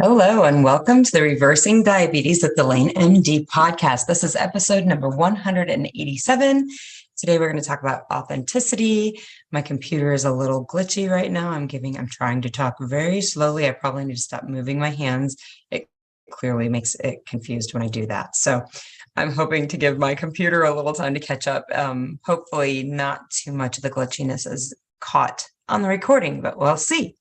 Hello and welcome to the Reversing Diabetes with DelaneMD podcast. This is episode number 187. Today we're going to talk about authenticity. My computer is a little glitchy right now. I'm trying to talk very slowly. I probably need to stop moving my hands. It clearly makes it confused when I do that. So I'm hoping to give my computer a little time to catch up. Hopefully not too much of the glitchiness is caught on the recording, but we'll see.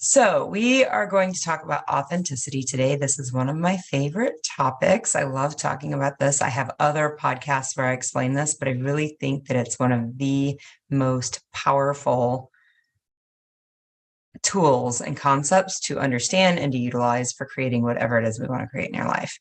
So we are going to talk about authenticity today. This is one of my favorite topics. I love talking about this. I have other podcasts where I explain this, but I really think that it's one of the most powerful tools and concepts to understand and to utilize for creating whatever it is we want to create in our life.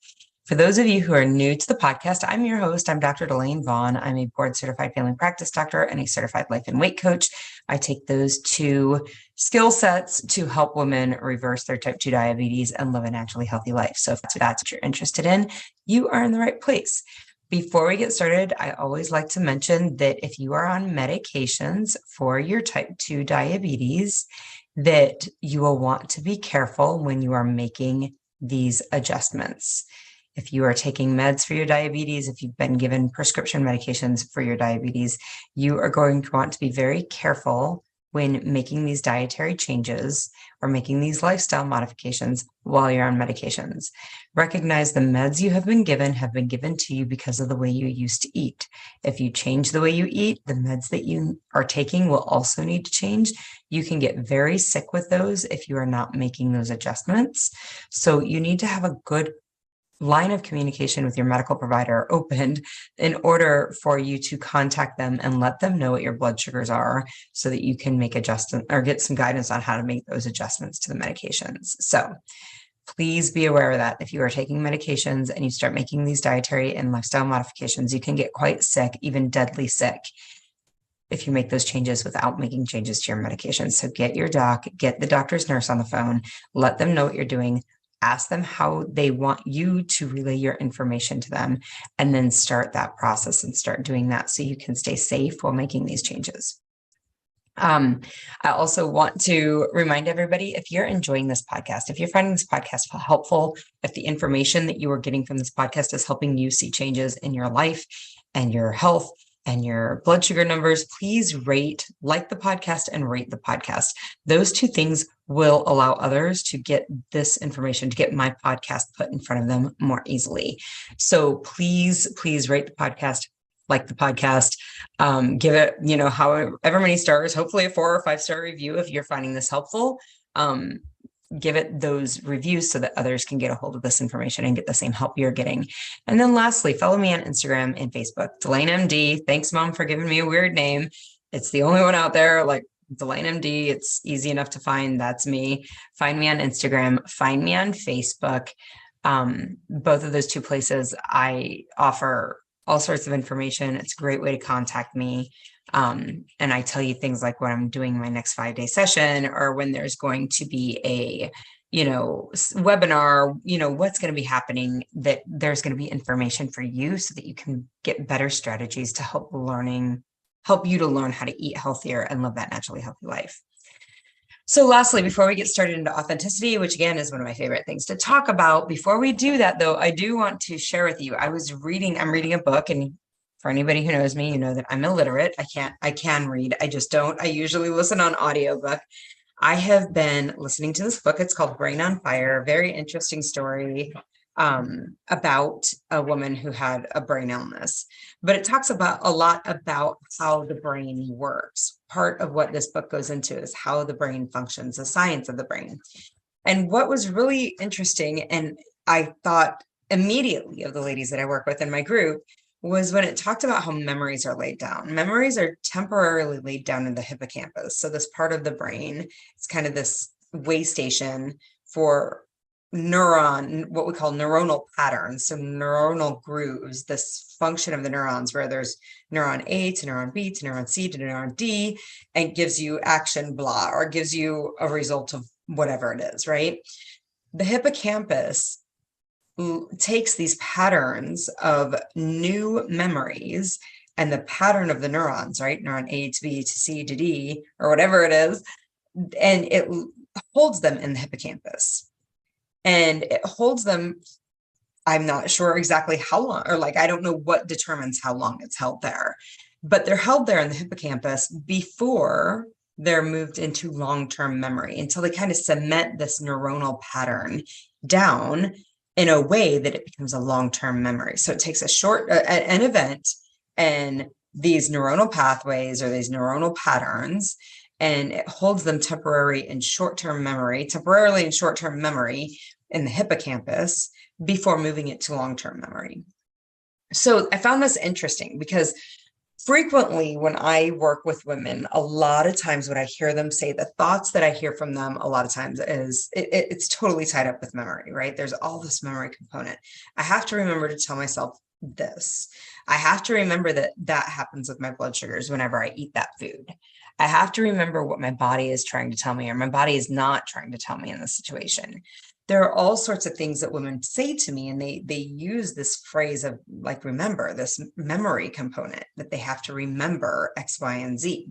For those of you who are new to the podcast, I'm your host. I'm Dr. Delane Vaughn. I'm a board-certified family practice doctor and a certified life and weight coach. I take those two skill sets to help women reverse their type 2 diabetes and live a naturally healthy life. So if that's what you're interested in, you are in the right place. Before we get started, I always like to mention that if you are on medications for your type 2 diabetes, that you will want to be careful when you are making these adjustments. If you are taking meds for your diabetes, if you've been given prescription medications for your diabetes, you are going to want to be very careful when making these dietary changes or making these lifestyle modifications while you're on medications. Recognize the meds you have been given to you because of the way you used to eat. If you change the way you eat, the meds that you are taking will also need to change. You can get very sick with those if you are not making those adjustments. So you need to have a good line of communication with your medical provider opened in order for you to contact them and let them know what your blood sugars are so that you can make adjustments or get some guidance on how to make those adjustments to the medications. So please be aware of that. If you are taking medications and you start making these dietary and lifestyle modifications, you can get quite sick, even deadly sick, if you make those changes without making changes to your medications. So get your doc, get the doctor's nurse on the phone, let them know what you're doing. Ask them how they want you to relay your information to them, and then start that process and start doing that so you can stay safe while making these changes. I also want to remind everybody, if you're enjoying this podcast, if you're finding this podcast helpful, if the information that you are getting from this podcast is helping you see changes in your life and your health and your blood sugar numbers, please like the podcast and rate the podcast. Those two things will allow others to get this information, to get my podcast put in front of them more easily. So please rate the podcast, like the podcast, give it, however many stars, hopefully a 4 or 5 star review if you're finding this helpful. Give it those reviews so that others can get a hold of this information and get the same help you're getting. And then lastly, follow me on Instagram and Facebook, DelaneMD. Thanks, Mom, for giving me a weird name. It's the only one out there, like DelaneMD. It's easy enough to find. That's me. Find me on Instagram. Find me on Facebook. Both of those two places, I offer all sorts of information. It's a great way to contact me. And I tell you things like when I'm doing my next 5-day session, or when there's going to be a, webinar, what's going to be happening, that there's going to be information for you so that you can get better strategies to help you to learn how to eat healthier and live that naturally healthy life. So lastly, before we get started into authenticity, which again is one of my favorite things to talk about, before we do that though, I do want to share with you, I'm reading a book, and for anybody who knows me, you know that I'm illiterate. I can read. I just don't. I usually listen on audiobook. I have been listening to this book. It's called Brain on Fire. Very interesting story about a woman who had a brain illness, but it talks about a lot about how the brain works. Part of what this book goes into is how the brain functions, the science of the brain. And what was really interesting, and I thought immediately of the ladies that I work with in my group, was when it talked about how memories are laid down. Memories are temporarily laid down in the hippocampus. So this part of the brain, it's kind of this way station for what we call neuronal patterns. So neuronal grooves, this function of the neurons where there's neuron A to neuron B to neuron C to neuron D, and gives you action blah, or gives you a result of whatever it is, right? The hippocampus takes these patterns of new memories and the pattern of the neurons, right? Neuron A to B to C to D, or whatever it is, and it holds them in the hippocampus. and it holds them. I'm not sure exactly how long, or like, I don't know what determines how long it's held there, but they're held there in the hippocampus before they're moved into long-term memory until they kind of cement this neuronal pattern down in a way that it becomes a long-term memory. So it takes an event and these neuronal pathways or these neuronal patterns, and it holds them temporarily in short-term memory in the hippocampus before moving it to long-term memory. So I found this interesting because frequently when I work with women, a lot of times when I hear them say, the thoughts that I hear from them a lot of times is it's totally tied up with memory, right? There's all this memory component. I have to remember to tell myself this. I have to remember that that happens with my blood sugars whenever I eat that food. I have to remember what my body is trying to tell me, or my body is not trying to tell me in this situation. There are all sorts of things that women say to me, and they use this phrase of like, remember, this memory component, that they have to remember X, Y, and Z.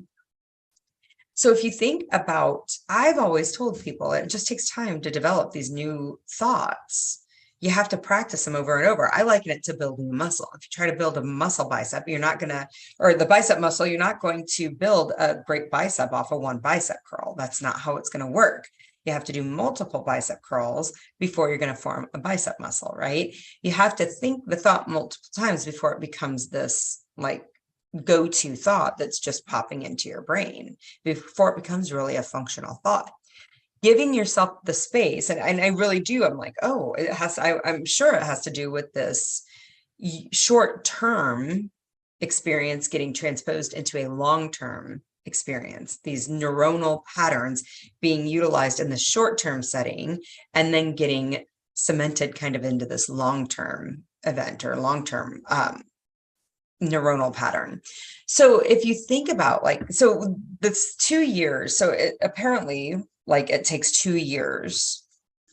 So if you think about, I've always told people it just takes time to develop these new thoughts. You have to practice them over and over. I liken it to building a muscle. If you try to build a muscle bicep, or the bicep muscle, you're not going to build a great bicep off of one bicep curl. That's not how it's going to work. You have to do multiple bicep curls before you're going to form a bicep muscle, right? You have to think the thought multiple times before it becomes this like go-to thought that's just popping into your brain, before it becomes really a functional thought. Giving yourself the space, and I really do, I'm like, oh, I'm sure it has to do with this short-term experience getting transposed into a long-term experience, these neuronal patterns being utilized in the short-term setting and then getting cemented kind of into this long-term event or long-term neuronal pattern. So if you think about so that's 2 years. So apparently it takes 2 years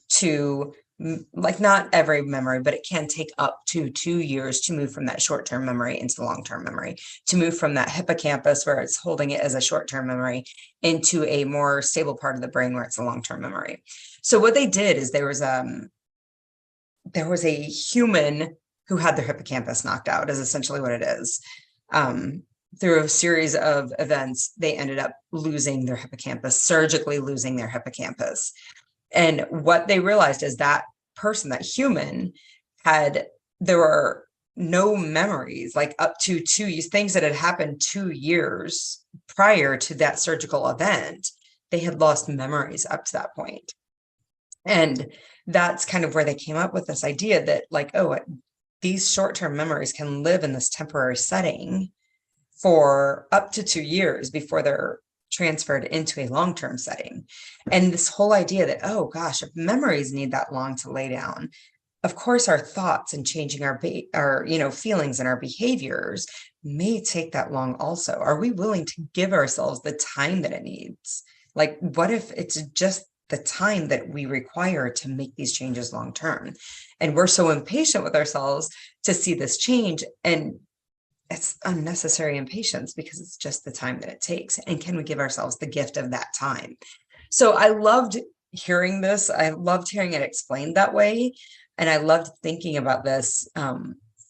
to, not every memory, but it can take up to 2 years to move from that short-term memory into the long-term memory, to move from that hippocampus where it's holding it as a short-term memory into a more stable part of the brain where it's a long-term memory. So what they did is there was a human who had their hippocampus knocked out, is essentially what it is. Through a series of events, they ended up losing their hippocampus, surgically losing their hippocampus. And what they realized is that person, that human, there were no memories, like up to 2 years, things that had happened 2 years prior to that surgical event. They had lost memories up to that point. And that's kind of where they came up with this idea that these short-term memories can live in this temporary setting for up to 2 years before they're transferred into a long-term setting. And this whole idea that, oh gosh, if memories need that long to lay down, of course our thoughts and changing our feelings and our behaviors may take that long also. Are we willing to give ourselves the time that it needs? Like, what if it's just the time that we require to make these changes long-term? And we're so impatient with ourselves to see this change, and it's unnecessary impatience because it's just the time that it takes. And can we give ourselves the gift of that time? So I loved hearing this. I loved hearing it explained that way. And I loved thinking about this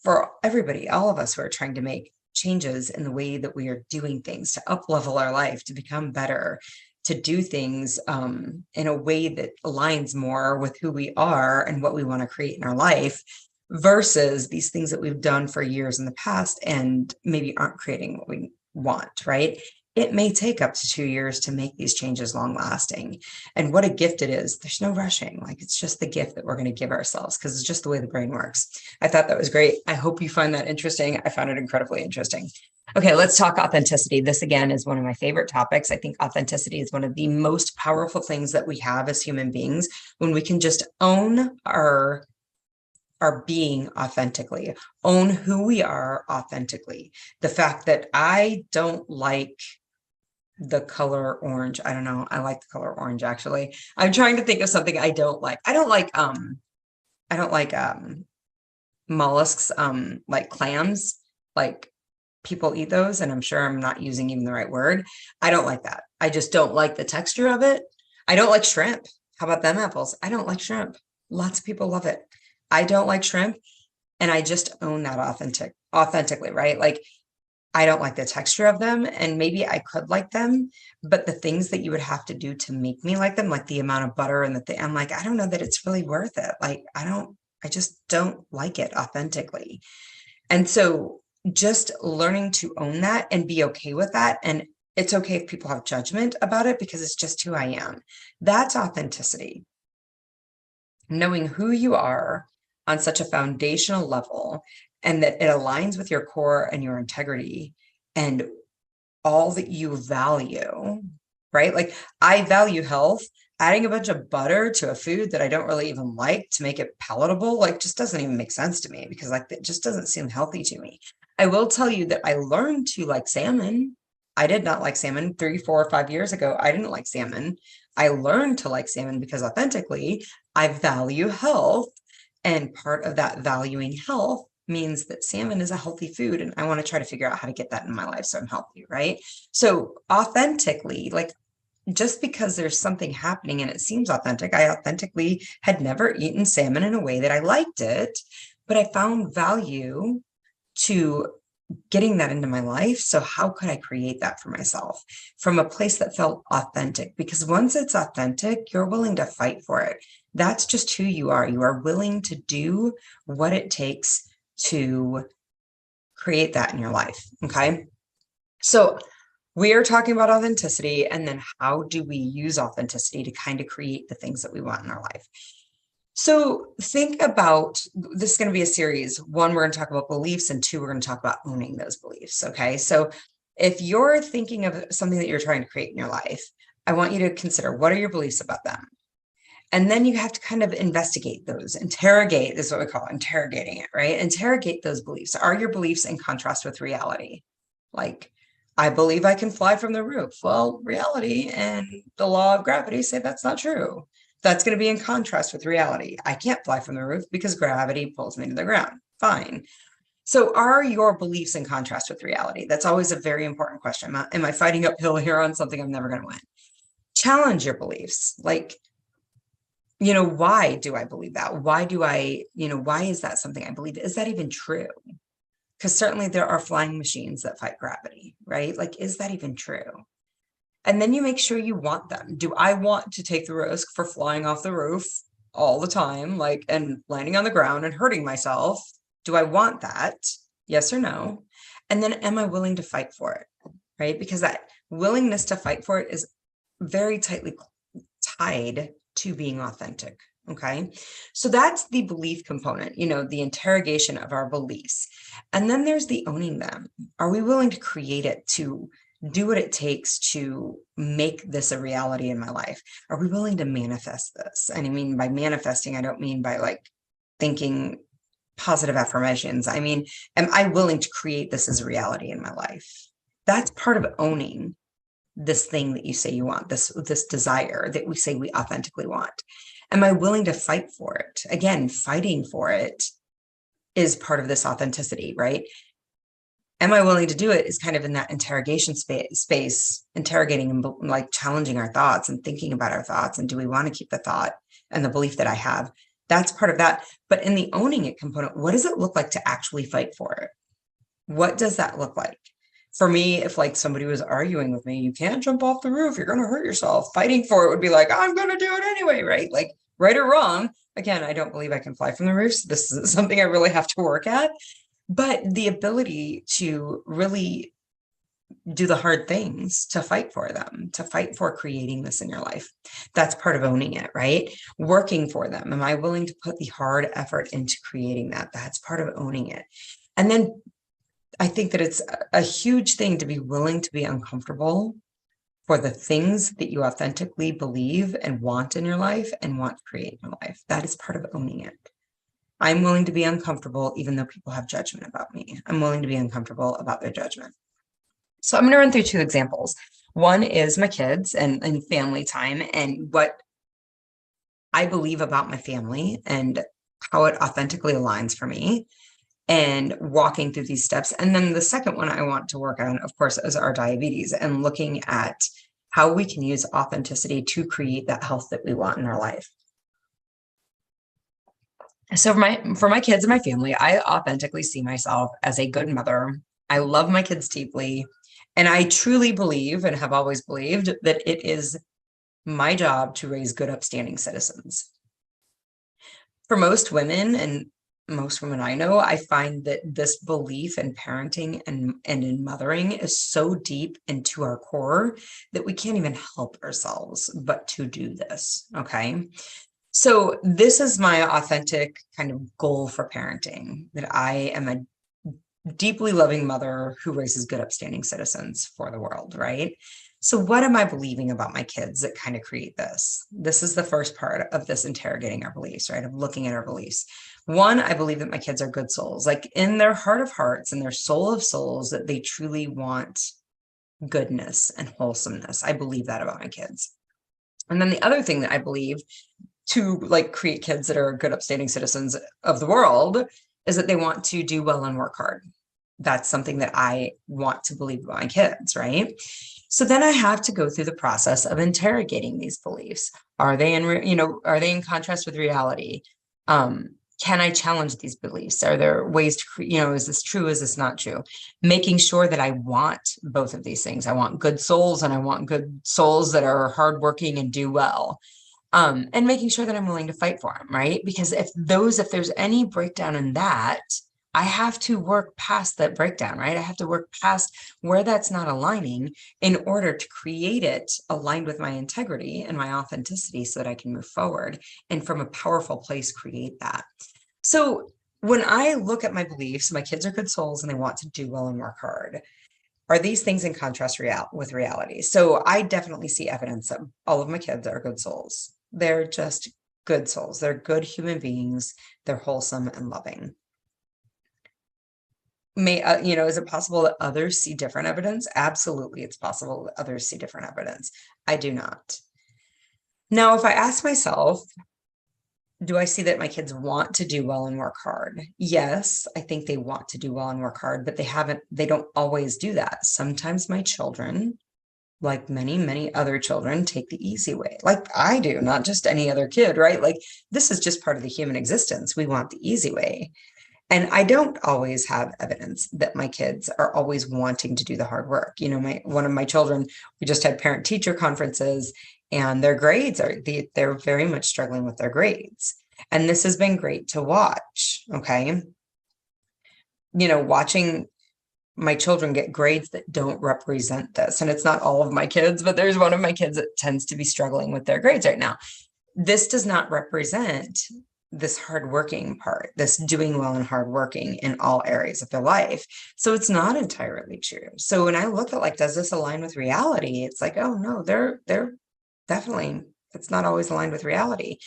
for everybody, all of us who are trying to make changes in the way that we are doing things, to up-level our life, to become better, to do things in a way that aligns more with who we are and what we want to create in our life, versus these things that we've done for years in the past and maybe aren't creating what we want, right? It may take up to 2 years to make these changes long lasting. And what a gift it is. There's no rushing. It's just the gift that we're going to give ourselves, because it's just the way the brain works. I thought that was great. I hope you find that interesting. I found it incredibly interesting. Okay, let's talk authenticity. This, again, is one of my favorite topics. I think authenticity is one of the most powerful things that we have as human beings, when we can just own our being authentically, own who we are authentically. The fact that I don't like the color orange. I don't know. I like the color orange, actually. I'm trying to think of something I don't like. I don't like mollusks, like clams. Like, people eat those, and I'm sure I'm not using even the right word. I don't like that. I just don't like the texture of it. I don't like shrimp. How about them apples? I don't like shrimp. Lots of people love it. I don't like shrimp, and I just own that authentically, right? Like, I don't like the texture of them, and maybe I could like them, but the things that you would have to do to make me like them, like the amount of butter and the thing, I'm like, I don't know that it's really worth it. Like, I just don't like it authentically. And so just learning to own that and be okay with that. And it's okay if people have judgment about it because it's just who I am. That's authenticity. Knowing who you are on such a foundational level and that it aligns with your core and your integrity and all that you value, right? Like, I value health. Adding a bunch of butter to a food that I don't really even like to make it palatable, like, just doesn't even make sense to me because, like, it just doesn't seem healthy to me. I will tell you that I learned to like salmon. I did not like salmon 3, 4, 5 years ago. I didn't like salmon. I learned to like salmon because authentically I value health. And part of that valuing health means that salmon is a healthy food. And I want to try to figure out how to get that in my life so I'm healthy, right? So authentically, like, just because there's something happening and it seems authentic, I authentically had never eaten salmon in a way that I liked it, but I found value to getting that into my life. So how could I create that for myself from a place that felt authentic? Because once it's authentic, you're willing to fight for it. That's just who you are. You are willing to do what it takes to create that in your life. Okay. So we are talking about authenticity, and then how do we use authenticity to kind of create the things that we want in our life? So think about, this is going to be a series. 1, we're going to talk about beliefs, and 2, we're going to talk about owning those beliefs. Okay. So if you're thinking of something that you're trying to create in your life, I want you to consider, what are your beliefs about them? And then you have to kind of investigate those, interrogate, this is what we call interrogating it, right? Interrogate those beliefs. Are your beliefs in contrast with reality? Like, I believe I can fly from the roof. Well, reality and the law of gravity say that's not true. That's going to be in contrast with reality. I can't fly from the roof because gravity pulls me to the ground. Fine. So are your beliefs in contrast with reality? That's always a very important question. Am I fighting uphill here on something I'm never going to win? Challenge your beliefs. Like, why do I believe that? Why is that something I believe? Is that even true? Because certainly there are flying machines that fight gravity, right? Like, is that even true? And then you make sure you want them. Do I want to take the risk for flying off the roof all the time, like, and landing on the ground and hurting myself? Do I want that? Yes or no? And then am I willing to fight for it, right? Because that willingness to fight for it is very tightly tied to being authentic. Okay. So that's the belief component, the interrogation of our beliefs. And then there's the owning them. Are we willing to create it, to do what it takes to make this a reality in my life? Are we willing to manifest this? And I mean, by manifesting, I don't mean by like thinking positive affirmations. I mean, am I willing to create this as a reality in my life? That's part of owning this thing that you say you want, this desire that we say we authentically want. Am I willing to fight for it? Again, fighting for it is part of this authenticity, right? Am I willing to do it is kind of in that interrogation space, interrogating and like challenging our thoughts and thinking about our thoughts. And do we want to keep the thought and the belief that I have? That's part of that. But in the owning it component, what does it look like to actually fight for it? What does that look like? For me, if like somebody was arguing with me, you can't jump off the roof, you're going to hurt yourself. Fighting for it would be like, I'm going to do it anyway, right? Like, right or wrong. Again, I don't believe I can fly from the roof. So this is something I really have to work at. But the ability to really do the hard things, to fight for them, to fight for creating this in your life. That's part of owning it, right? Working for them. Am I willing to put the hard effort into creating that? That's part of owning it. And then I think that it's a huge thing to be willing to be uncomfortable for the things that you authentically believe and want in your life and want to create in your life. That is part of owning it. I'm willing to be uncomfortable, even though people have judgment about me. I'm willing to be uncomfortable about their judgment. So I'm going to run through 2 examples. One is my kids and family time and what I believe about my family and how it authentically aligns for me, and walking through these steps. And then the second one I want to work on, of course, is our diabetes and looking at how we can use authenticity to create that health that we want in our life. So for my kids and my family, I authentically see myself as a good mother. I love my kids deeply, and I truly believe and have always believed that it is my job to raise good, upstanding citizens. For most women and most women I know, I find that this belief in parenting and in mothering is so deep into our core that we can't even help ourselves but to do this. Okay. So this is my authentic kind of goal for parenting, that I am a deeply loving mother who raises good, upstanding citizens for the world, right? So what am I believing about my kids that kind of create this? This is the first part of this interrogating our beliefs, right? Of looking at our beliefs. One, I believe that my kids are good souls, like in their heart of hearts and their soul of souls, that they truly want goodness and wholesomeness. I believe that about my kids. And then the other thing that I believe to like create kids that are good, upstanding citizens of the world is that they want to do well and work hard. That's something that I want to believe about my kids, right? So then I have to go through the process of interrogating these beliefs. Are they are they in contrast with reality? Can I challenge these beliefs? Are there ways to, is this true? Is this not true? Making sure that I want both of these things. I want good souls and I want good souls that are hardworking and do well. And making sure that I'm willing to fight for them, right? Because if there's any breakdown in that, I have to work past that breakdown, right? I have to work past where that's not aligning in order to create it aligned with my integrity and my authenticity so that I can move forward and from a powerful place create that. So when I look at my beliefs, my kids are good souls and they want to do well and work hard. Are these things in contrast with reality? So I definitely see evidence that all of my kids are good souls. They're just good souls. They're good human beings. They're wholesome and loving. Is it possible that others see different evidence? Absolutely, it's possible that others see different evidence. I do not. Now, if I ask myself, do I see that my kids want to do well and work hard? Yes, I think they want to do well and work hard, but they don't always do that. Sometimes my children, like many, many other children, take the easy way, like I do, not just any other kid, right? Like this is just part of the human existence. We want the easy way. And I don't always have evidence that my kids are always wanting to do the hard work. One of my children, we just had parent teacher conferences and their grades they're very much struggling with their grades. And this has been great to watch. Okay. Watching my children get grades that don't represent this. And it's not all of my kids, but there's one of my kids that tends to be struggling with their grades right now. This does not represent this hardworking part, this doing well and hardworking in all areas of their life. So it's not entirely true. So when I look at does this align with reality? It's like, oh no, they're definitely, it's not always aligned with reality.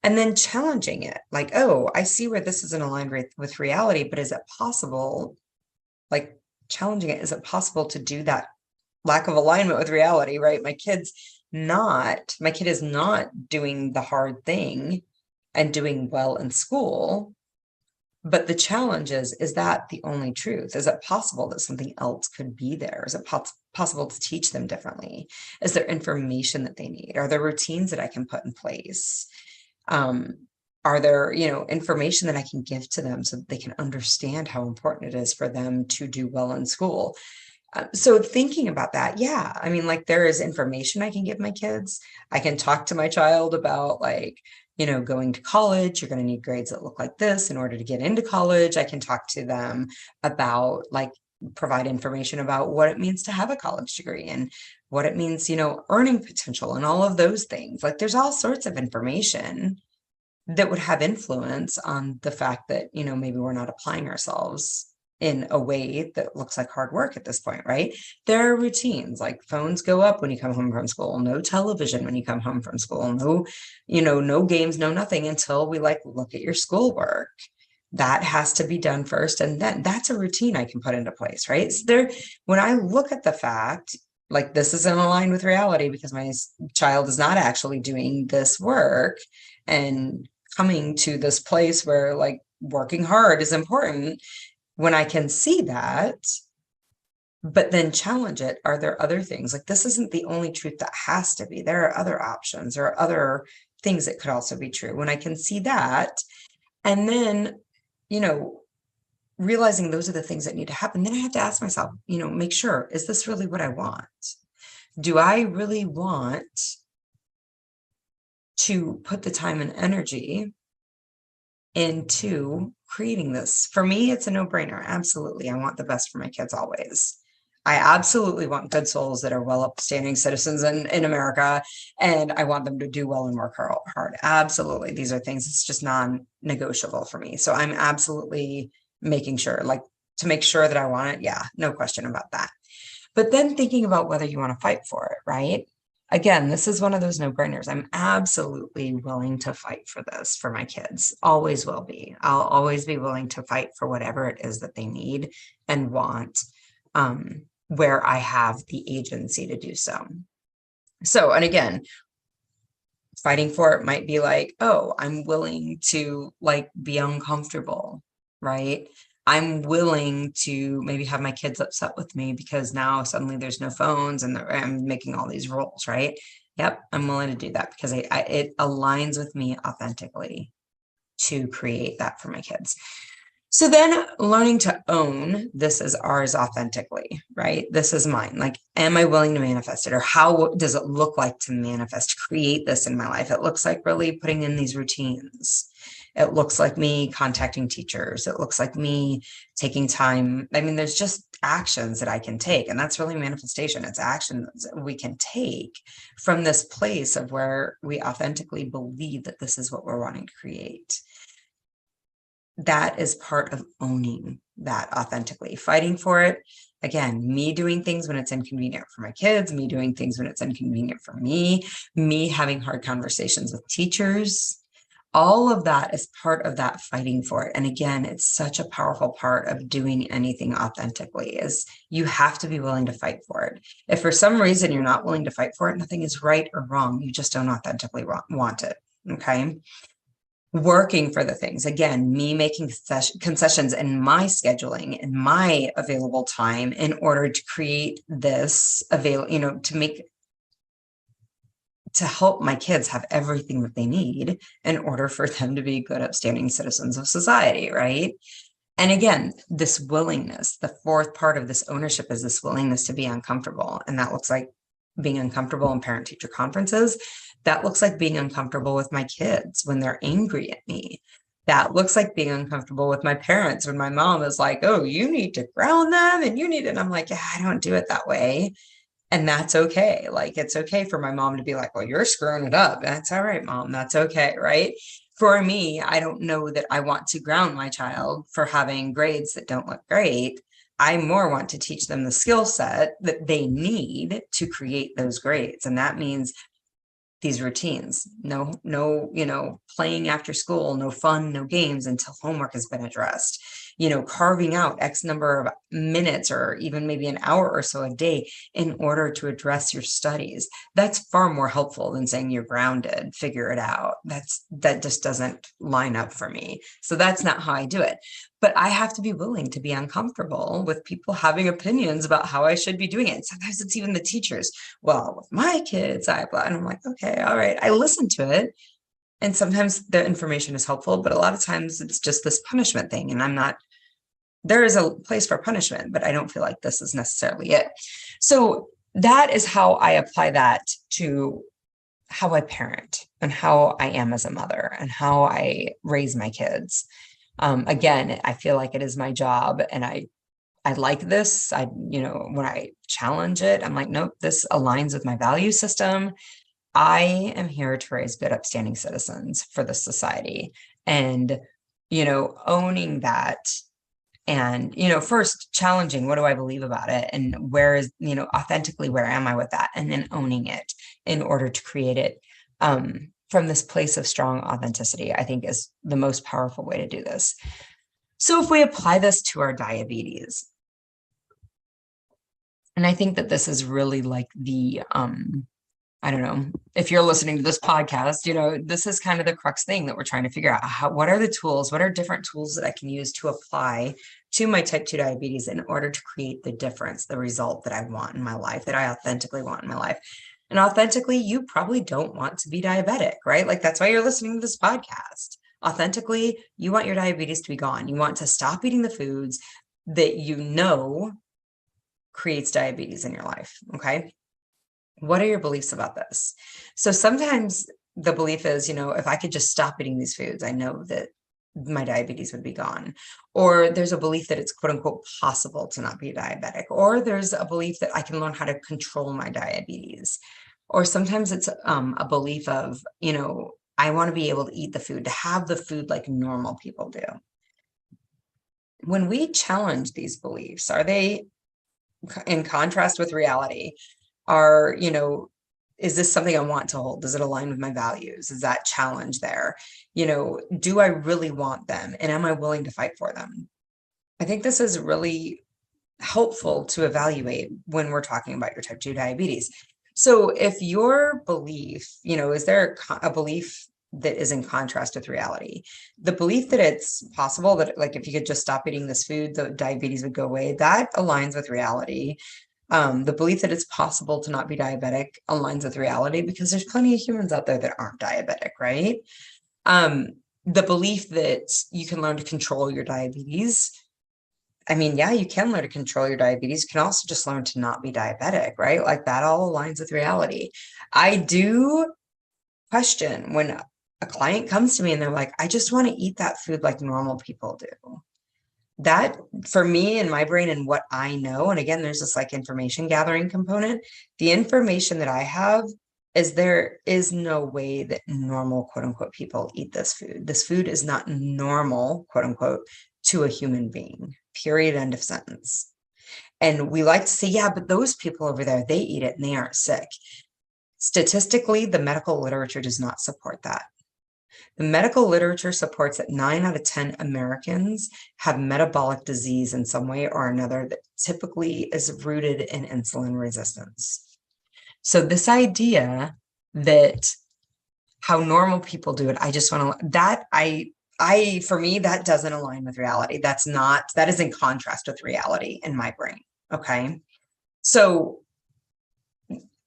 And then challenging it, like, oh, I see where this isn't aligned with reality, but is it possible, challenging it, is it possible to do that lack of alignment with reality, right? My kid is not doing the hard thing and doing well in school. But the challenge is that the only truth? Is it possible that something else could be there? Is it possible to teach them differently? Is there information that they need? Are there routines that I can put in place? Are there, information that I can give to them so that they can understand how important it is for them to do well in school? So thinking about that, yeah, I mean, there is information I can give my kids. I can talk to my child about going to college, you're going to need grades that look like this in order to get into college. I can talk to them about provide information about what it means to have a college degree and what it means, earning potential and all of those things. There's all sorts of information that would have influence on the fact that, maybe we're not applying ourselves in a way that looks like hard work at this point, right? There are routines, like phones go up when you come home from school, no television when you come home from school, no games, no nothing until we look at your schoolwork. That has to be done first. And then that's a routine I can put into place, right? So when I look at the fact, this isn't aligned with reality because my child is not actually doing this work and coming to this place where working hard is important. When I can see that, but then challenge it, are there other things? This isn't the only truth that has to be. There are other options or other things that could also be true. When I can see that, And then, realizing those are the things that need to happen, then I have to ask myself, make sure, is this really what I want? Do I really want to put the time and energy into creating this? For me, it's a no-brainer. Absolutely. I want the best for my kids always. I absolutely want good souls that are well upstanding citizens in America, and I want them to do well and work hard. Absolutely. These are things it's just non-negotiable for me. So I'm absolutely making sure, to make sure that I want it. Yeah, no question about that. But then thinking about whether you want to fight for it, right? Again, this is one of those no-brainers. I'm absolutely willing to fight for this for my kids. Always will be. I'll always be willing to fight for whatever it is that they need and want, where I have the agency to do so. So, and again, fighting for it might be like, oh, I'm willing to be uncomfortable, right? I'm willing to maybe have my kids upset with me because now suddenly there's no phones and I'm making all these rules, right? Yep, I'm willing to do that because it aligns with me authentically to create that for my kids. So then learning to own this is ours authentically, right? This is mine. Am I willing to manifest it? Or how does it look like to manifest, create this in my life? It looks like really putting in these routines. It looks like me contacting teachers. It looks like me taking time. I mean, there's just actions that I can take, and that's really manifestation. It's actions we can take from this place of where we authentically believe that this is what we're wanting to create. That is part of owning that authentically, fighting for it. Again, me doing things when it's inconvenient for my kids, me doing things when it's inconvenient for me having hard conversations with teachers. All of that is part of that fighting for it. And again, it's such a powerful part of doing anything authentically is you have to be willing to fight for it. If for some reason you're not willing to fight for it, nothing is right or wrong. You just don't authentically want it. Okay. Working for the things, again, me making concessions in my scheduling and my available time in order to create this to help my kids have everything that they need in order for them to be good, upstanding citizens of society, right? And again, this willingness, the fourth part of this ownership is this willingness to be uncomfortable. And that looks like being uncomfortable in parent-teacher conferences. That looks like being uncomfortable with my kids when they're angry at me. That looks like being uncomfortable with my parents when my mom is like, oh, you need to ground them and you need it. And I'm like, yeah, I don't do it that way. And that's okay. It's okay for my mom to be like, well, you're screwing it up. That's all right, Mom. That's okay. Right. For me, I don't know that I want to ground my child for having grades that don't look great. I more want to teach them the skill set that they need to create those grades. And that means these routines, no, playing after school, no fun, no games until homework has been addressed, carving out X number of minutes or even maybe an hour or so a day in order to address your studies. That's far more helpful than saying you're grounded, figure it out. That just doesn't line up for me. So that's not how I do it. But I have to be willing to be uncomfortable with people having opinions about how I should be doing it. And sometimes it's even the teachers. Well, with my kids, and I'm like, okay, all right. I listen to it. And sometimes the information is helpful, but a lot of times it's just this punishment thing. And there is a place for punishment, but I don't feel like this is necessarily it. So that is how I apply that to how I parent and how I am as a mother and how I raise my kids. Again, I feel like it is my job and I like this. When I challenge it, I'm like, nope, this aligns with my value system. I am here to raise good, upstanding citizens for the society and, owning that and, first challenging, what do I believe about it? And where is, authentically, where am I with that? And then owning it in order to create it. From this place of strong authenticity, I think is the most powerful way to do this. So if we apply this to our diabetes, and I think that this is really like the, I don't know, if you're listening to this podcast, this is kind of the crux thing that we're trying to figure out. What are the tools? What are different tools that I can use to apply to my type 2 diabetes in order to create the difference, the result that I want in my life, that I authentically want in my life? And authentically, you probably don't want to be diabetic, right? That's why you're listening to this podcast. Authentically, you want your diabetes to be gone. You want to stop eating the foods that you know creates diabetes in your life. Okay. What are your beliefs about this? So sometimes the belief is, if I could just stop eating these foods, I know that my diabetes would be gone. Or there's a belief that it's quote unquote possible to not be diabetic. Or there's a belief that I can learn how to control my diabetes. Or sometimes it's a belief of, I want to be able to eat the food, to have the food like normal people do. When we challenge these beliefs, are they in contrast with reality? Is this something I want to hold? Does it align with my values? Is that challenge there? Do I really want them? And am I willing to fight for them? I think this is really helpful to evaluate when we're talking about your type 2 diabetes. So if your belief, is there a belief that is in contrast with reality? The belief that it's possible that, like, if you could just stop eating this food, the diabetes would go away, that aligns with reality. The belief that it's possible to not be diabetic aligns with reality because there's plenty of humans out there that aren't diabetic, right? The belief that you can learn to control your diabetes. I mean, yeah, you can learn to control your diabetes. You can also just learn to not be diabetic, right? Like that all aligns with reality. I do question when a client comes to me and they're like, I just want to eat that food like normal people do. That, for me and my brain and what I know, and again, there's this like information gathering component. The information that I have is there is no way that normal, quote unquote, people eat this food. This food is not normal, quote unquote, to a human being, period, end of sentence. And we like to say, yeah, but those people over there, they eat it and they aren't sick. Statistically, the medical literature does not support that. The medical literature supports that 9 out of 10 Americans have metabolic disease in some way or another that typically is rooted in insulin resistance. So this idea that how normal people do it, I just want to, that for me, that doesn't align with reality. That is in contrast with reality in my brain. Okay. So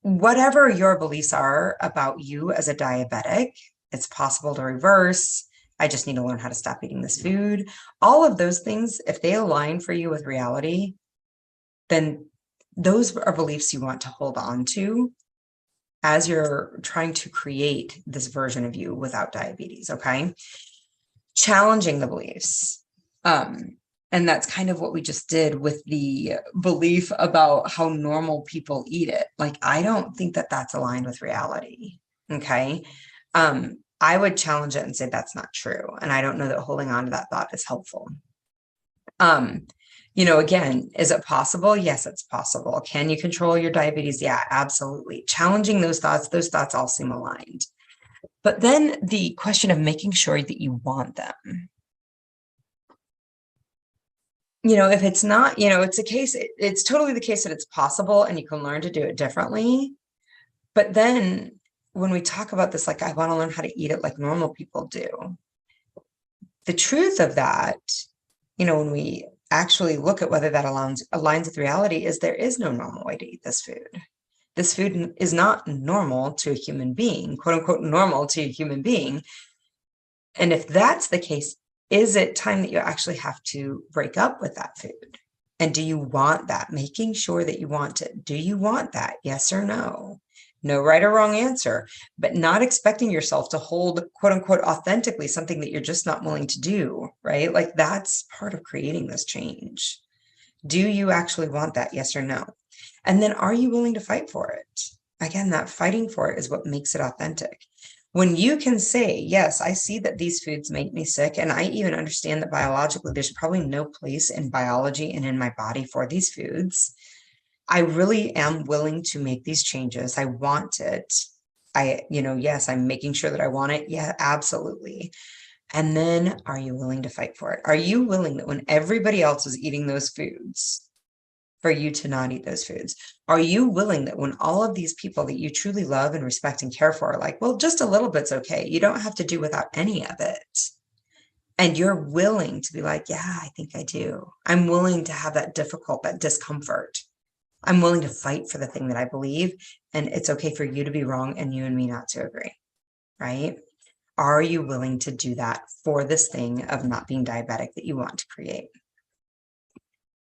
whatever your beliefs are about you as a diabetic, it's possible to reverse. I just need to learn how to stop eating this food. All of those things, if they align for you with reality, then those are beliefs you want to hold on to as you're trying to create this version of you without diabetes, okay? Challenging the beliefs. And that's kind of what we just did with the belief about how normal people eat it. Like, I don't think that that's aligned with reality, okay? I would challenge it and say that's not true. And I don't know that holding on to that thought is helpful. Again, is it possible? Yes, it's possible. Can you control your diabetes? Yeah, absolutely. Challenging those thoughts all seem aligned. But then the question of making sure that you want them. If it's not, it's totally the case that it's possible and you can learn to do it differently. But then when we talk about this, like, I want to learn how to eat it like normal people do. The truth of that, when we actually look at whether that aligns with reality, is there is no normal way to eat this food. This food is not normal to a human being, quote unquote, normal to a human being. And if that's the case, is it time that you actually have to break up with that food? And do you want that? Making sure that you want it. Do you want that? Yes or no? No right or wrong answer, but not expecting yourself to hold, quote unquote, authentically something that you're just not willing to do, right? Like, that's part of creating this change. Do you actually want that? Yes or no? And then are you willing to fight for it? Again, that fighting for it is what makes it authentic. When you can say, yes, I see that these foods make me sick, and I even understand that biologically there's probably no place in biology and in my body for these foods. I really am willing to make these changes. I want it. Yes, I'm making sure that I want it. Yeah, absolutely. And then are you willing to fight for it? Are you willing that when everybody else is eating those foods, for you to not eat those foods? Are you willing that when all of these people that you truly love and respect and care for are like, well, just a little bit's okay. You don't have to do without any of it. And you're willing to be like, yeah, I think I do. I'm willing to have that discomfort. I'm willing to fight for the thing that I believe, and it's okay for you to be wrong and you and me not to agree, right? Are you willing to do that for this thing of not being diabetic that you want to create?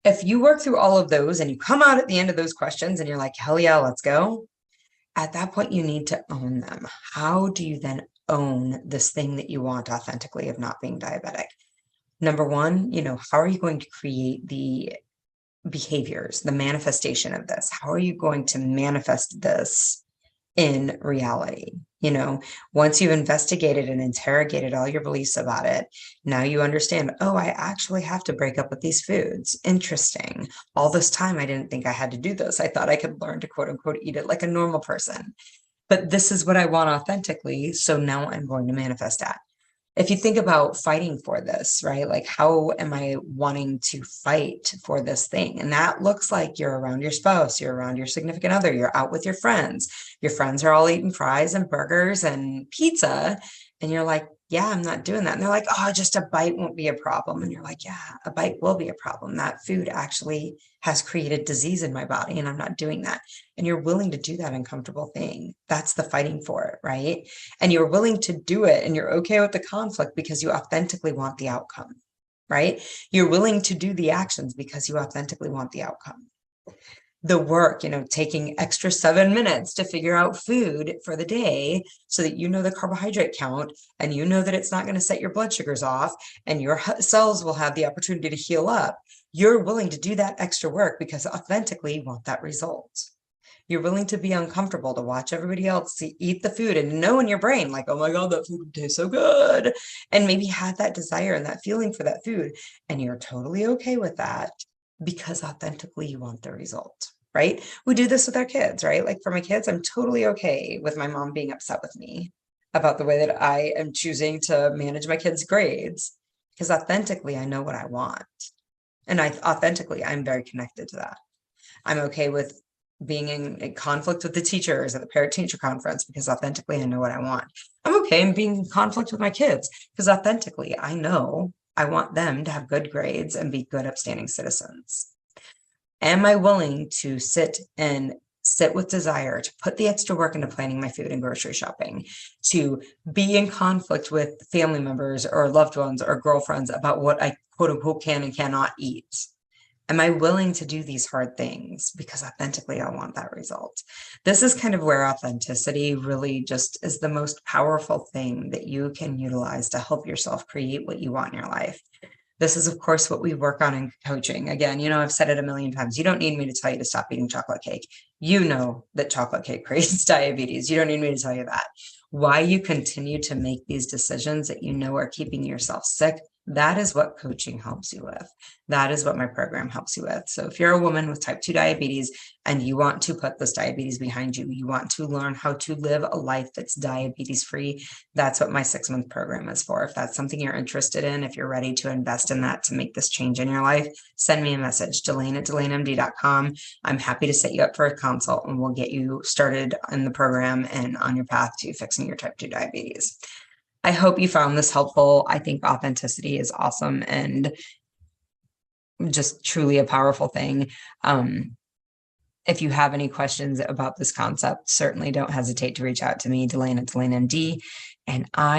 If you work through all of those and you come out at the end of those questions and you're like, hell yeah, let's go. At that point, you need to own them. How do you then own this thing that you want authentically of not being diabetic? Number one, how are you going to create the behaviors, the manifestation of this? How are you going to manifest this in reality? Once you've investigated and interrogated all your beliefs about it, now you understand, oh, I actually have to break up with these foods. Interesting. All this time, I didn't think I had to do this. I thought I could learn to quote unquote eat it like a normal person. But this is what I want authentically. So now I'm going to manifest that. If you think about fighting for this, right? Like, how am I wanting to fight for this thing? And that looks like you're around your spouse, you're around your significant other, you're out with your friends. Your friends are all eating fries and burgers and pizza. And you're like, yeah, I'm not doing that. And they're like, oh, just a bite won't be a problem. And you're like, yeah, a bite will be a problem. That food actually has created disease in my body, and I'm not doing that. And you're willing to do that uncomfortable thing. That's the fighting for it, right? And you're willing to do it, and you're okay with the conflict because you authentically want the outcome, right? You're willing to do the actions because you authentically want the outcome. The work, taking extra 7 minutes to figure out food for the day so that you know the carbohydrate count and you know that it's not going to set your blood sugars off and your cells will have the opportunity to heal up. You're willing to do that extra work because authentically you want that result. You're willing to be uncomfortable to watch everybody else eat the food and know in your brain, like, oh my God, that food tastes so good. And maybe have that desire and that feeling for that food. And you're totally okay with that because authentically you want the result, right? We do this with our kids, right? Like for my kids, I'm totally okay with my mom being upset with me about the way that I am choosing to manage my kids' grades because authentically I know what I want. And I'm very connected to that. I'm okay with being in conflict with the teachers at the parent-teacher conference because authentically I know what I want. I'm okay in being in conflict with my kids because authentically I know I want them to have good grades and be good, upstanding citizens. Am I willing to sit with desire, to put the extra work into planning my food and grocery shopping, to be in conflict with family members or loved ones or girlfriends about what I quote unquote can and cannot eat? Am I willing to do these hard things because authentically I want that result? This is kind of where authenticity really just is the most powerful thing that you can utilize to help yourself create what you want in your life. This is, of course, what we work on in coaching. Again, I've said it a million times. You don't need me to tell you to stop eating chocolate cake. You know that chocolate cake creates diabetes. You don't need me to tell you that. Why you continue to make these decisions that you know are keeping yourself sick, that is what coaching helps you with. That is what my program helps you with. So if you're a woman with type 2 diabetes and you want to put this diabetes behind you, you want to learn how to live a life that's diabetes free, that's what my 6-month program is for. If that's something you're interested in, if you're ready to invest in that to make this change in your life, send me a message, Delane@DelaneMD.com. I'm happy to set you up for a consult and we'll get you started in the program and on your path to fixing your type 2 diabetes. I hope you found this helpful. I think authenticity is awesome and just truly a powerful thing. If you have any questions about this concept, certainly don't hesitate to reach out to me, Delane@DelaneMD, and I